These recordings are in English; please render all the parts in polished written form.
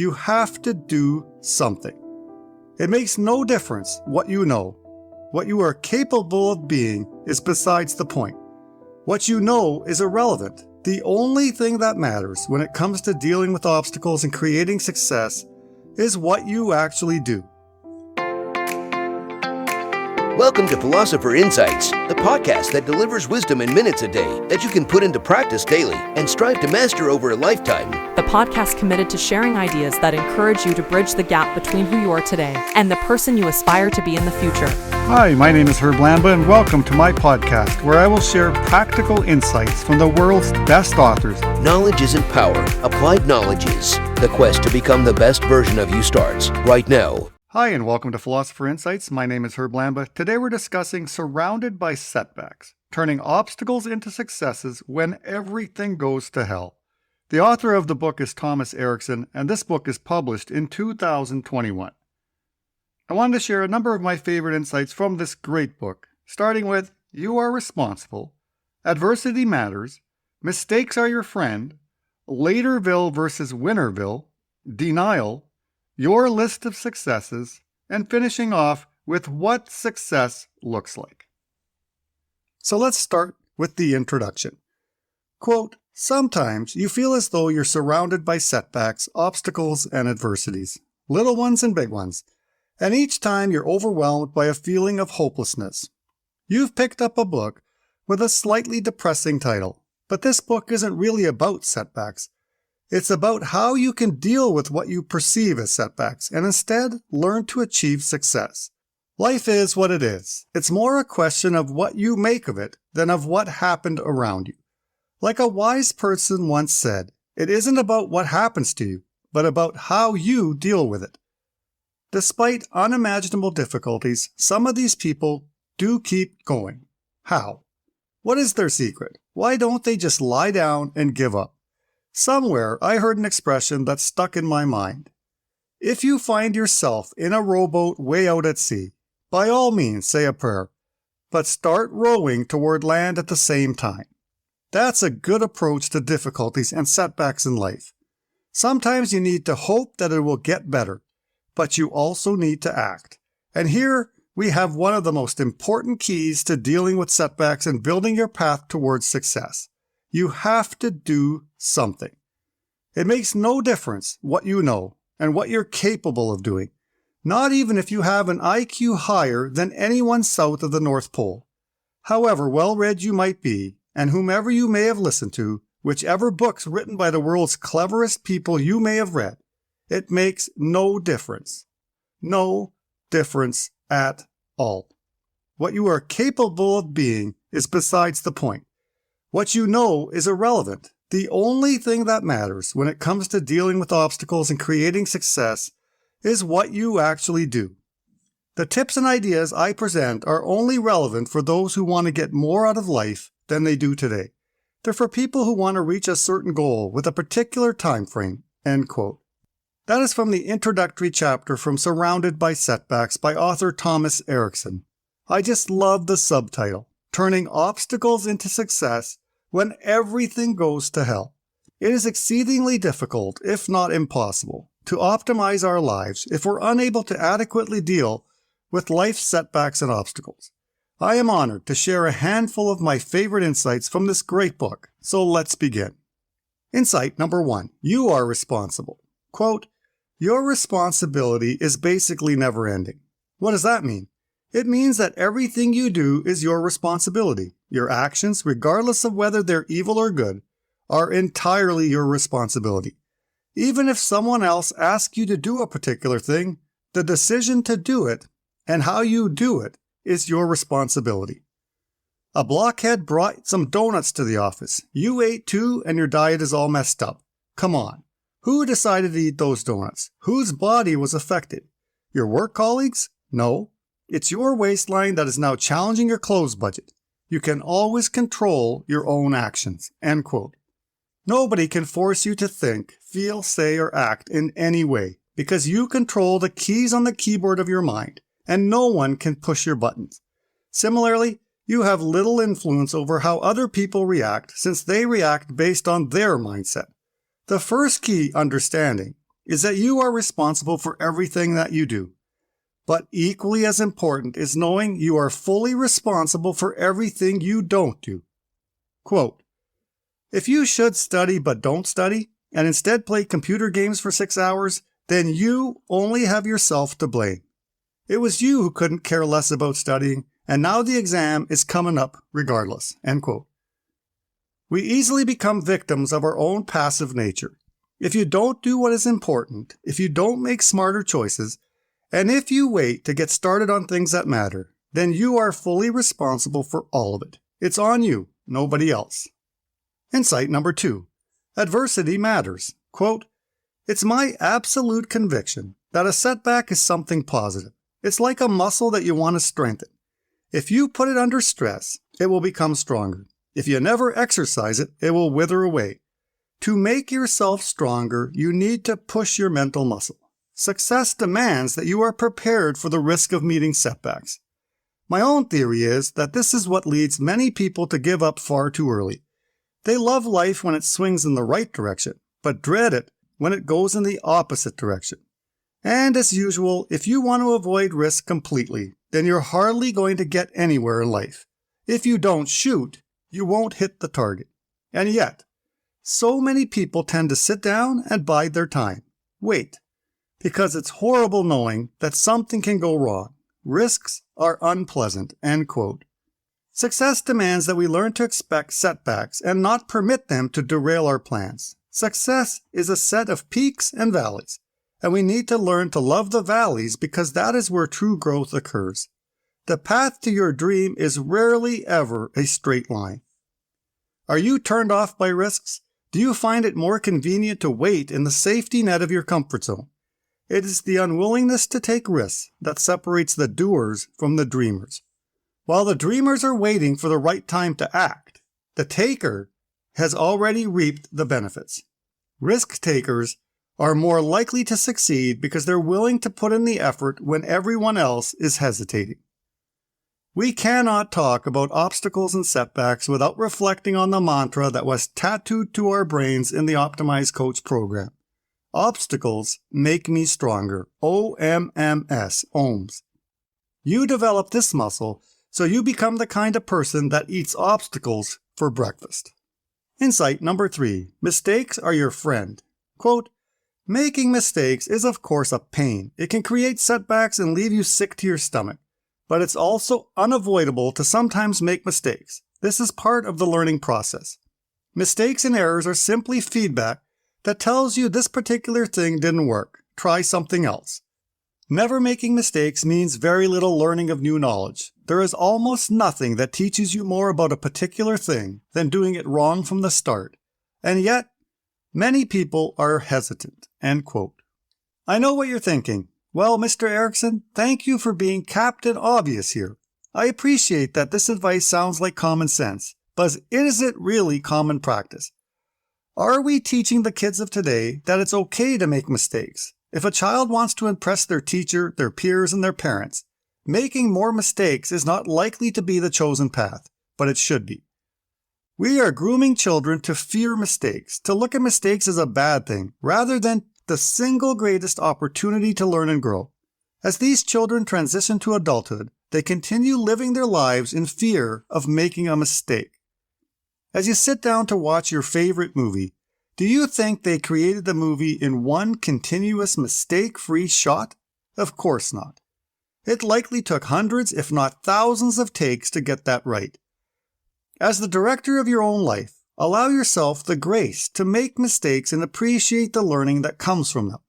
You have to do something. It makes no difference what you know. What you are capable of being is besides the point. What you know is irrelevant. The only thing that matters when it comes to dealing with obstacles and creating success is what you actually do. Welcome to Philosopher Insights, the podcast that delivers wisdom in minutes a day that you can put into practice daily and strive to master over a lifetime. The podcast committed to sharing ideas that encourage you to bridge the gap between who you are today and the person you aspire to be in the future. Hi, my name is Herb Lamba, and welcome to my podcast where I will share practical insights from the world's best authors. Knowledge isn't power. Applied knowledge is. The quest to become the best version of you starts right now. Hi, and welcome to Philosopher Insights. My name is Herb Lamba. Today we're discussing Surrounded by Setbacks, turning obstacles into successes when everything goes to hell. The author of the book is Thomas Erikson, and this book is published in 2021. I wanted to share a number of my favorite insights from this great book, starting with You Are Responsible, Adversity Matters, Mistakes Are Your Friend, Laterville versus Winnerville, Denial, Your List of Successes, and finishing off with what success looks like. So let's start with the introduction. Quote, sometimes you feel as though you're surrounded by setbacks, obstacles, and adversities, little ones and big ones, and each time you're overwhelmed by a feeling of hopelessness. You've picked up a book with a slightly depressing title, but this book isn't really about setbacks. It's about how you can deal with what you perceive as setbacks and instead learn to achieve success. Life is what it is. It's more a question of what you make of it than of what happened around you. Like a wise person once said, it isn't about what happens to you, but about how you deal with it. Despite unimaginable difficulties, some of these people do keep going. How? What is their secret? Why don't they just lie down and give up? Somewhere I heard an expression that stuck in my mind. If you find yourself in a rowboat way out at sea, by all means say a prayer, but start rowing toward land at the same time. That's a good approach to difficulties and setbacks in life. Sometimes you need to hope that it will get better, but you also need to act. And here we have one of the most important keys to dealing with setbacks and building your path towards success. You have to do something. It makes no difference what you know and what you're capable of doing, not even if you have an IQ higher than anyone south of the North Pole. However well-read you might be, and whomever you may have listened to, whichever books written by the world's cleverest people you may have read, it makes no difference. No difference at all. What you are capable of being is besides the point. What you know is irrelevant. The only thing that matters when it comes to dealing with obstacles and creating success is what you actually do. The tips and ideas I present are only relevant for those who want to get more out of life than they do today. They're for people who want to reach a certain goal with a particular time frame. End quote. That is from the introductory chapter from Surrounded by Setbacks by author Thomas Erikson. I just love the subtitle, Turning Obstacles into Success When Everything Goes to Hell. It is exceedingly difficult, if not impossible, to optimize our lives if we're unable to adequately deal with life's setbacks and obstacles. I am honored to share a handful of my favorite insights from this great book, so let's begin. Insight number 1. You are responsible. Quote, your responsibility is basically never ending. What does that mean? It means that everything you do is your responsibility. Your actions, regardless of whether they're evil or good, are entirely your responsibility. Even if someone else asks you to do a particular thing, the decision to do it and how you do it is your responsibility. A blockhead brought some donuts to the office. You ate 2 and your diet is all messed up. Come on. Who decided to eat those donuts? Whose body was affected? Your work colleagues? No. It's your waistline that is now challenging your clothes budget. You can always control your own actions. End quote. Nobody can force you to think, feel, say, or act in any way because you control the keys on the keyboard of your mind, and no one can push your buttons. Similarly, you have little influence over how other people react since they react based on their mindset. The first key understanding is that you are responsible for everything that you do. But equally as important is knowing you are fully responsible for everything you don't do. Quote, "If you should study but don't study, and instead play computer games for 6 hours, then you only have yourself to blame. It was you who couldn't care less about studying, and now the exam is coming up regardless." End quote. We easily become victims of our own passive nature. If you don't do what is important, if you don't make smarter choices, and if you wait to get started on things that matter, then you are fully responsible for all of it. It's on you, nobody else. Insight number 2. Adversity matters. Quote, "It's my absolute conviction that a setback is something positive. It's like a muscle that you want to strengthen. If you put it under stress, it will become stronger. If you never exercise it, it will wither away. To make yourself stronger, you need to push your mental muscle. Success demands that you are prepared for the risk of meeting setbacks. My own theory is that this is what leads many people to give up far too early. They love life when it swings in the right direction, but dread it when it goes in the opposite direction. And as usual, if you want to avoid risk completely, then you're hardly going to get anywhere in life. If you don't shoot, you won't hit the target. And yet, so many people tend to sit down and bide their time. Wait. Because it's horrible knowing that something can go wrong. Risks are unpleasant." End quote. Success demands that we learn to expect setbacks and not permit them to derail our plans. Success is a set of peaks and valleys, and we need to learn to love the valleys because that is where true growth occurs. The path to your dream is rarely ever a straight line. Are you turned off by risks? Do you find it more convenient to wait in the safety net of your comfort zone? It is the unwillingness to take risks that separates the doers from the dreamers. While the dreamers are waiting for the right time to act, the taker has already reaped the benefits. Risk takers are more likely to succeed because they're willing to put in the effort when everyone else is hesitating. We cannot talk about obstacles and setbacks without reflecting on the mantra that was tattooed to our brains in the Optimized Coach program. Obstacles make me stronger. OMMS, OMS. You develop this muscle so you become the kind of person that eats obstacles for breakfast. Insight number 3. Mistakes are your friend. Quote, "Making mistakes is of course a pain. It can create setbacks and leave you sick to your stomach. But it's also unavoidable to sometimes make mistakes. This is part of the learning process. Mistakes and errors are simply feedback that tells you this particular thing didn't work. Try something else. Never making mistakes means very little learning of new knowledge. There is almost nothing that teaches you more about a particular thing than doing it wrong from the start. And yet, many people are hesitant." End quote. I know what you're thinking. Well, Mr. Erikson, thank you for being Captain Obvious here. I appreciate that this advice sounds like common sense, but is it really common practice? Are we teaching the kids of today that it's okay to make mistakes? If a child wants to impress their teacher, their peers, and their parents, making more mistakes is not likely to be the chosen path, but it should be. We are grooming children to fear mistakes, to look at mistakes as a bad thing, rather than the single greatest opportunity to learn and grow. As these children transition to adulthood, they continue living their lives in fear of making a mistake. As you sit down to watch your favorite movie, do you think they created the movie in one continuous mistake-free shot? Of course not. It likely took hundreds, if not thousands of takes to get that right. As the director of your own life, allow yourself the grace to make mistakes and appreciate the learning that comes from them.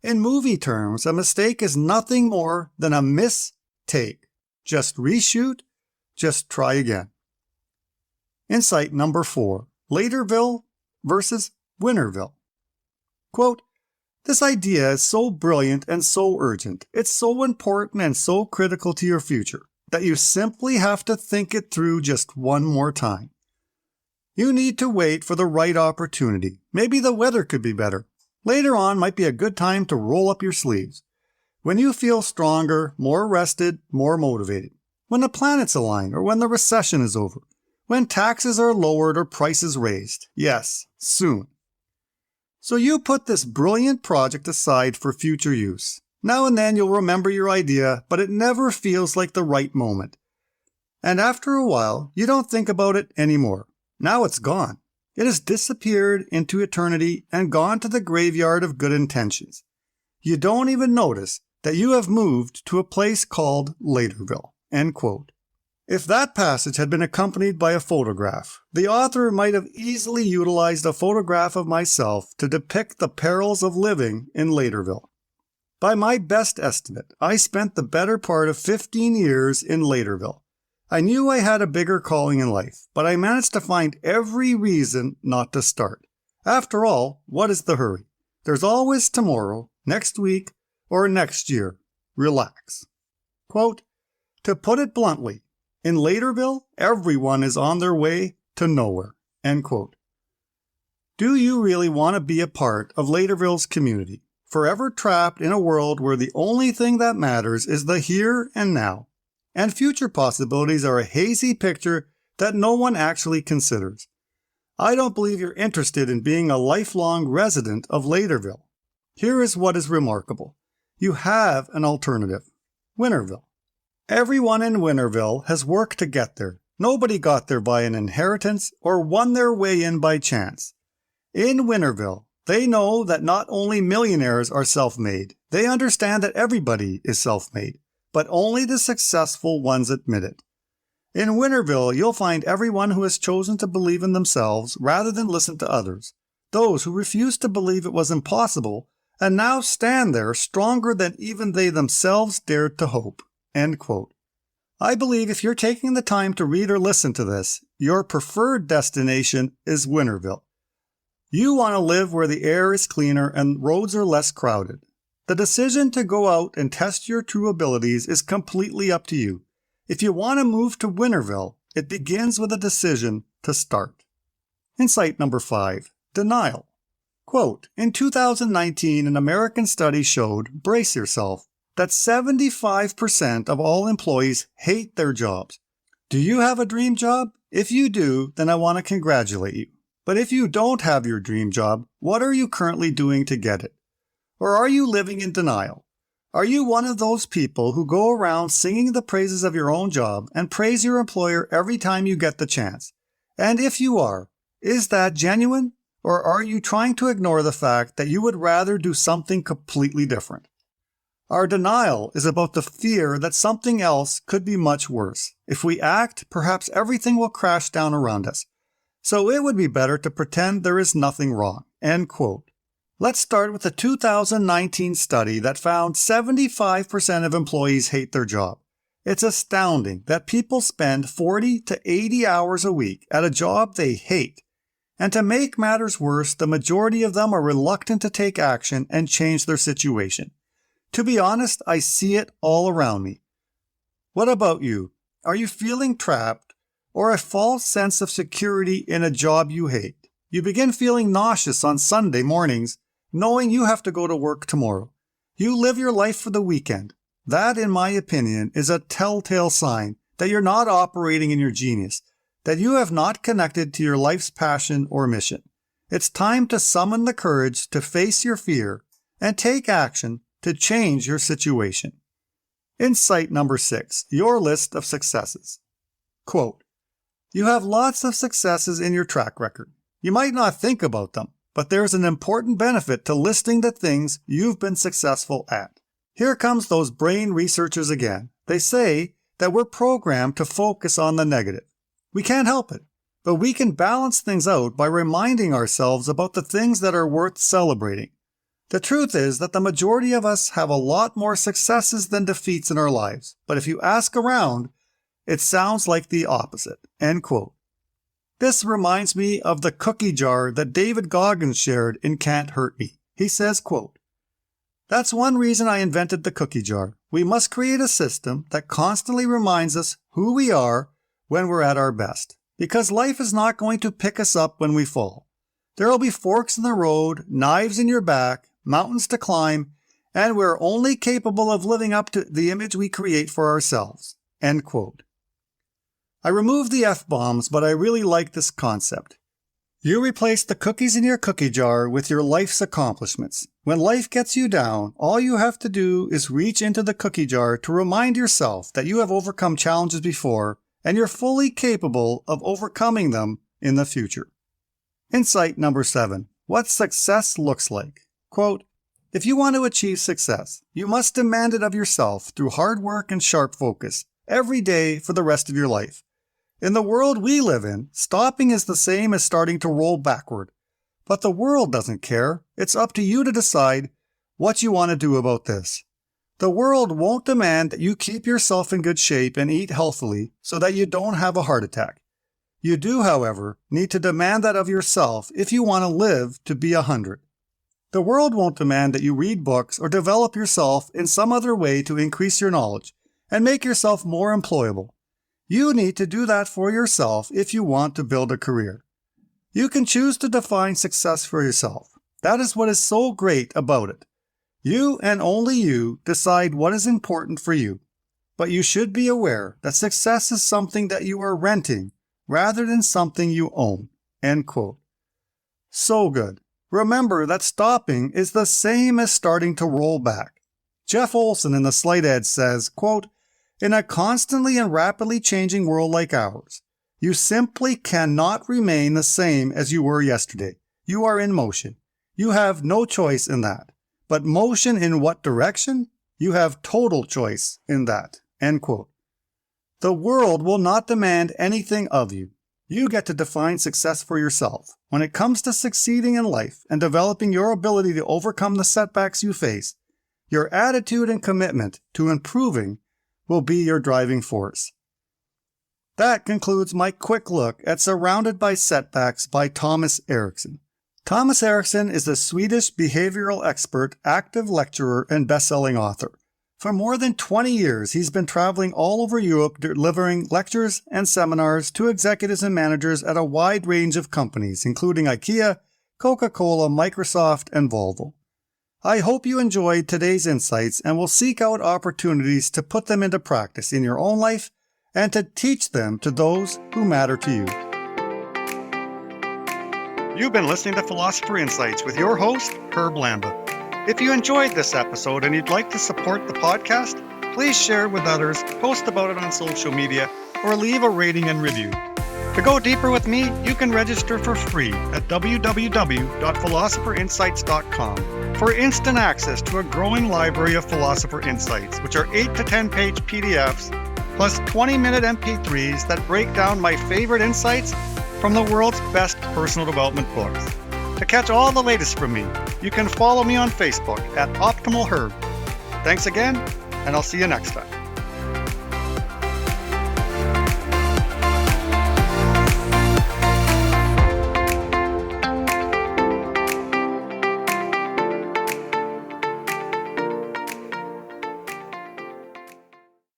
In movie terms, a mistake is nothing more than a mistake. Just reshoot, just try again. Insight number 4. Laterville versus Winnerville. Quote, "This idea is so brilliant and so urgent. It's so important and so critical to your future that you simply have to think it through just one more time. You need to wait for the right opportunity. Maybe the weather could be better. Later on might be a good time to roll up your sleeves. When you feel stronger, more rested, more motivated. When the planets align or when the recession is over. When taxes are lowered or prices raised. Yes, soon. So you put this brilliant project aside for future use. Now and then you'll remember your idea, but it never feels like the right moment. And after a while, you don't think about it anymore. Now it's gone. It has disappeared into eternity and gone to the graveyard of good intentions. You don't even notice that you have moved to a place called Laterville. End quote. If that passage had been accompanied by a photograph, the author might have easily utilized a photograph of myself to depict the perils of living in Laterville. By my best estimate, I spent the better part of 15 years in Laterville. I knew I had a bigger calling in life, but I managed to find every reason not to start. After all, what is the hurry? There's always tomorrow, next week, or next year. Relax. Quote, to put it bluntly, in Laterville, everyone is on their way to nowhere. End quote. Do you really want to be a part of Laterville's community, forever trapped in a world where the only thing that matters is the here and now, and future possibilities are a hazy picture that no one actually considers? I don't believe you're interested in being a lifelong resident of Laterville. Here is what is remarkable. You have an alternative. Winnerville. Everyone in Winnerville has worked to get there. Nobody got there by an inheritance or won their way in by chance. In Winnerville, they know that not only millionaires are self-made, they understand that everybody is self-made, but only the successful ones admit it. In Winnerville, you'll find everyone who has chosen to believe in themselves rather than listen to others, those who refused to believe it was impossible and now stand there stronger than even they themselves dared to hope. End quote. I believe if you're taking the time to read or listen to this, your preferred destination is Winnerville. You want to live where the air is cleaner and roads are less crowded. The decision to go out and test your true abilities is completely up to you. If you want to move to Winnerville, it begins with a decision to start. Insight number 5, denial. Quote, in 2019, an American study showed, brace yourself, that 75% of all employees hate their jobs. Do you have a dream job? If you do, then I want to congratulate you. But if you don't have your dream job, what are you currently doing to get it? Or are you living in denial? Are you one of those people who go around singing the praises of your own job and praise your employer every time you get the chance? And if you are, is that genuine? Or are you trying to ignore the fact that you would rather do something completely different? Our denial is about the fear that something else could be much worse. If we act, perhaps everything will crash down around us. So it would be better to pretend there is nothing wrong. End quote. Let's start with a 2019 study that found 75% of employees hate their job. It's astounding that people spend 40 to 80 hours a week at a job they hate. And to make matters worse, the majority of them are reluctant to take action and change their situation. To be honest, I see it all around me. What about you? Are you feeling trapped or a false sense of security in a job you hate? You begin feeling nauseous on Sunday mornings, knowing you have to go to work tomorrow. You live your life for the weekend. That, in my opinion, is a telltale sign that you're not operating in your genius, that you have not connected to your life's passion or mission. It's time to summon the courage to face your fear and take action to change your situation. Insight number 6, your list of successes. Quote, you have lots of successes in your track record. You might not think about them, but there's an important benefit to listing the things you've been successful at. Here comes those brain researchers again. They say that we're programmed to focus on the negative. We can't help it, but we can balance things out by reminding ourselves about the things that are worth celebrating. The truth is that the majority of us have a lot more successes than defeats in our lives, but if you ask around, it sounds like the opposite. End quote. This reminds me of the cookie jar that David Goggins shared in Can't Hurt Me. He says, quote, that's one reason I invented the cookie jar. We must create a system that constantly reminds us who we are when we're at our best, because life is not going to pick us up when we fall. There will be forks in the road, knives in your back, mountains to climb, and we're only capable of living up to the image we create for ourselves. End quote. I removed the F-bombs, but I really like this concept. You replace the cookies in your cookie jar with your life's accomplishments. When life gets you down, all you have to do is reach into the cookie jar to remind yourself that you have overcome challenges before and you're fully capable of overcoming them in the future. Insight number 7. What success looks like. Quote, if you want to achieve success, you must demand it of yourself through hard work and sharp focus every day for the rest of your life. In the world we live in, stopping is the same as starting to roll backward. But the world doesn't care. It's up to you to decide what you want to do about this. The world won't demand that you keep yourself in good shape and eat healthily so that you don't have a heart attack. You do, however, need to demand that of yourself if you want to live to be 100. The world won't demand that you read books or develop yourself in some other way to increase your knowledge and make yourself more employable. You need to do that for yourself if you want to build a career. You can choose to define success for yourself. That is what is so great about it. You and only you decide what is important for you. But you should be aware that success is something that you are renting rather than something you own. End quote. So good. Remember that stopping is the same as starting to roll back. Jeff Olson in The Slight Edge says, quote, in a constantly and rapidly changing world like ours, you simply cannot remain the same as you were yesterday. You are in motion. You have no choice in that. But motion in what direction? You have total choice in that. End quote. The world will not demand anything of you. You get to define success for yourself. When it comes to succeeding in life and developing your ability to overcome the setbacks you face, your attitude and commitment to improving will be your driving force. That concludes my quick look at Surrounded by Setbacks by Thomas Erikson. Thomas Erikson is a Swedish behavioral expert, active lecturer, and best-selling author. For more than 20 years, he's been traveling all over Europe delivering lectures and seminars to executives and managers at a wide range of companies, including IKEA, Coca-Cola, Microsoft, and Volvo. I hope you enjoyed today's insights and will seek out opportunities to put them into practice in your own life and to teach them to those who matter to you. You've been listening to Philosopher Insights with your host, Herb Lamba. If you enjoyed this episode and you'd like to support the podcast, please share it with others, post about it on social media, or leave a rating and review. To go deeper with me, you can register for free at www.philosopherinsights.com for instant access to a growing library of Philosopher Insights, which are 8 to 10 page PDFs plus 20-minute MP3s that break down my favorite insights from the world's best personal development books. To catch all the latest from me, you can follow me on Facebook at Optimal Herb. Thanks again, and I'll see you next time.